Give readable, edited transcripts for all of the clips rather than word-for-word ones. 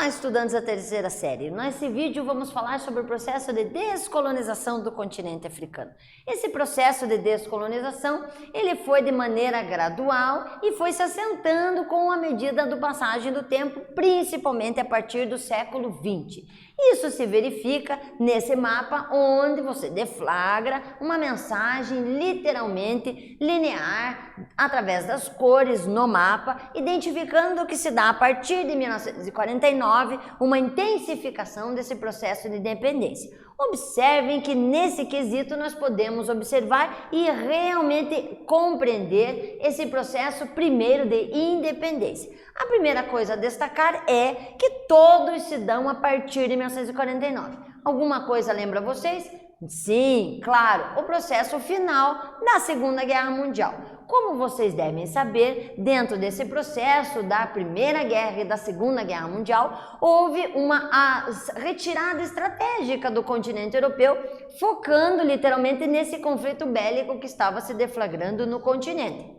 Olá, estudantes da terceira série. Nesse vídeo vamos falar sobre o processo de descolonização do continente africano. Esse processo de descolonização, ele foi de maneira gradual e foi se assentando com a medida da passagem do tempo, principalmente a partir do século XX. Isso se verifica nesse mapa onde você deflagra uma mensagem literalmente linear através das cores no mapa, identificando que se dá a partir de 1949 uma intensificação desse processo de independência. Observem que nesse quesito nós podemos observar e realmente compreender esse processo primeiro de independência. A primeira coisa a destacar é que todos se dão a partir de 1949. Alguma coisa lembra vocês? Sim, claro, o processo final da Segunda Guerra Mundial. Como vocês devem saber, dentro desse processo da Primeira Guerra e da Segunda Guerra Mundial, houve uma retirada estratégica do continente europeu, focando literalmente nesse conflito bélico que estava se deflagrando no continente.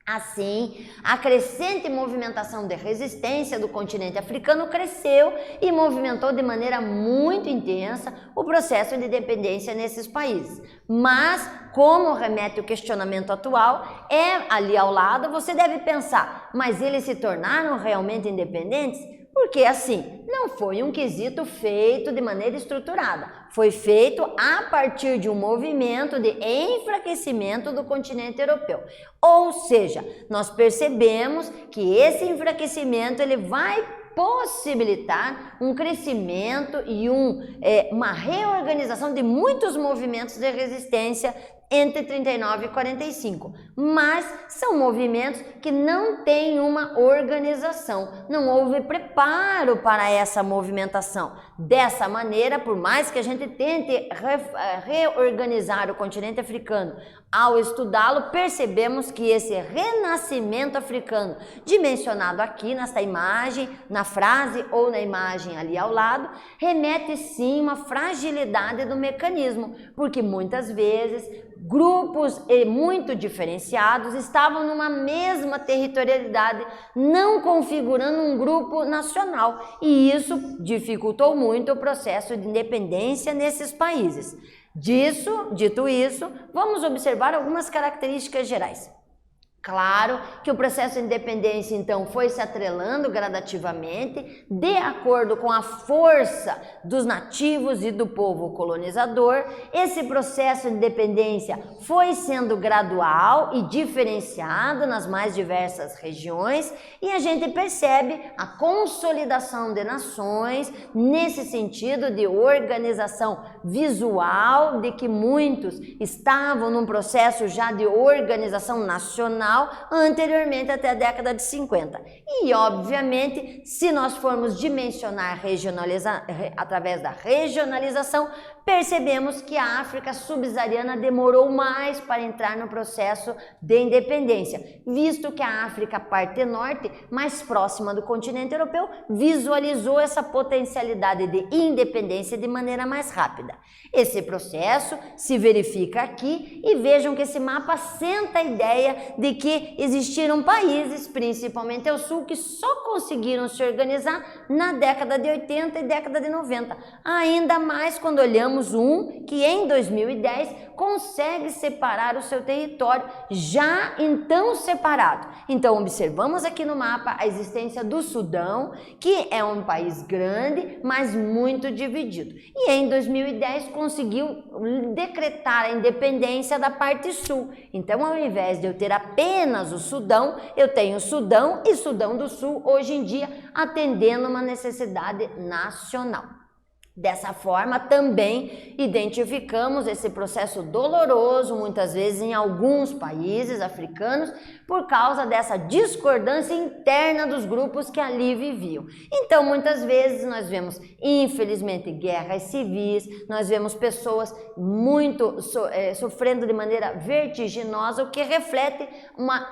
Assim, a crescente movimentação de resistência do continente africano cresceu e movimentou de maneira muito intensa o processo de independência nesses países. Mas, como remete o questionamento atual, ali ao lado você deve pensar, mas eles se tornaram realmente independentes? Porque assim, não foi um quesito feito de maneira estruturada, foi feito a partir de um movimento de enfraquecimento do continente europeu. Ou seja, nós percebemos que esse enfraquecimento ele vai possibilitar um crescimento e uma reorganização de muitos movimentos de resistência entre 39 e 45, mas são movimentos que não têm uma organização, não houve preparo para essa movimentação. Dessa maneira, por mais que a gente tente reorganizar o continente africano, ao estudá-lo, percebemos que esse renascimento africano, dimensionado aqui nesta imagem, na frase ou na imagem ali ao lado, remete sim uma fragilidade do mecanismo, porque muitas vezes grupos muito diferenciados estavam numa mesma territorialidade, não configurando um grupo nacional, e isso dificultou muito o processo de independência nesses países. Dito isso, vamos observar algumas características gerais. Claro que o processo de independência, então, foi se atrelando gradativamente, de acordo com a força dos nativos e do povo colonizador. Esse processo de independência foi sendo gradual e diferenciado nas mais diversas regiões, e a gente percebe a consolidação de nações nesse sentido de organização visual, de que muitos estavam num processo já de organização nacional anteriormente até a década de 50. E, obviamente, se nós formos dimensionar através da regionalização, percebemos que a África subsaariana demorou mais para entrar no processo de independência, visto que a África, parte norte, mais próxima do continente europeu, visualizou essa potencialidade de independência de maneira mais rápida. Esse processo se verifica aqui e vejam que esse mapa assenta a ideia de que existiram países, principalmente ao sul, que só conseguiram se organizar na década de 80 e década de 90. Ainda mais quando olhamos que em 2010 consegue separar o seu território, já então separado. Então observamos aqui no mapa a existência do Sudão, que é um país grande, mas muito dividido. E em 2010 conseguiu decretar a independência da parte sul. Então, ao invés de eu ter apenas o Sudão, eu tenho Sudão e Sudão do Sul hoje em dia atendendo uma necessidade nacional. Dessa forma, também identificamos esse processo doloroso, muitas vezes em alguns países africanos, por causa dessa discordância interna dos grupos que ali viviam. Então, muitas vezes nós vemos, infelizmente, guerras civis, nós vemos pessoas muito sofrendo de maneira vertiginosa, o que reflete uma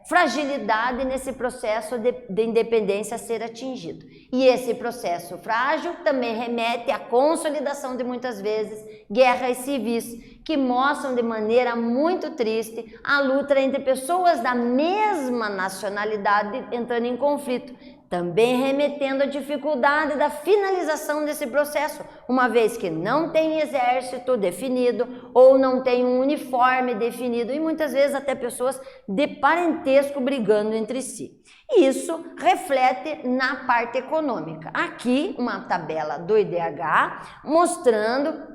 fragilidade nesse processo de independência a ser atingido. E esse processo frágil também remete à consolidação de muitas vezes guerras civis, que mostram de maneira muito triste a luta entre pessoas da mesma nacionalidade entrando em conflito, também remetendo à dificuldade da finalização desse processo, uma vez que não tem exército definido ou não tem um uniforme definido e muitas vezes até pessoas de parentesco brigando entre si. E isso reflete na parte econômica. Aqui uma tabela do IDH mostrando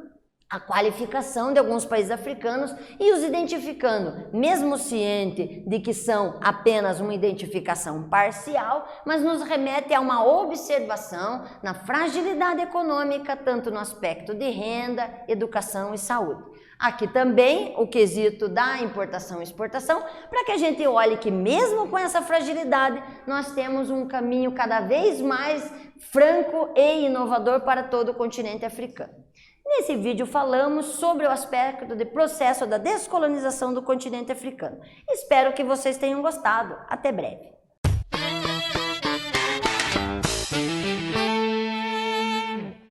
a qualificação de alguns países africanos e os identificando, mesmo ciente de que são apenas uma identificação parcial, mas nos remete a uma observação na fragilidade econômica, tanto no aspecto de renda, educação e saúde. Aqui também o quesito da importação e exportação, para que a gente olhe que mesmo com essa fragilidade, nós temos um caminho cada vez mais franco e inovador para todo o continente africano. Nesse vídeo falamos sobre o aspecto de processo da descolonização do continente africano. Espero que vocês tenham gostado. Até breve!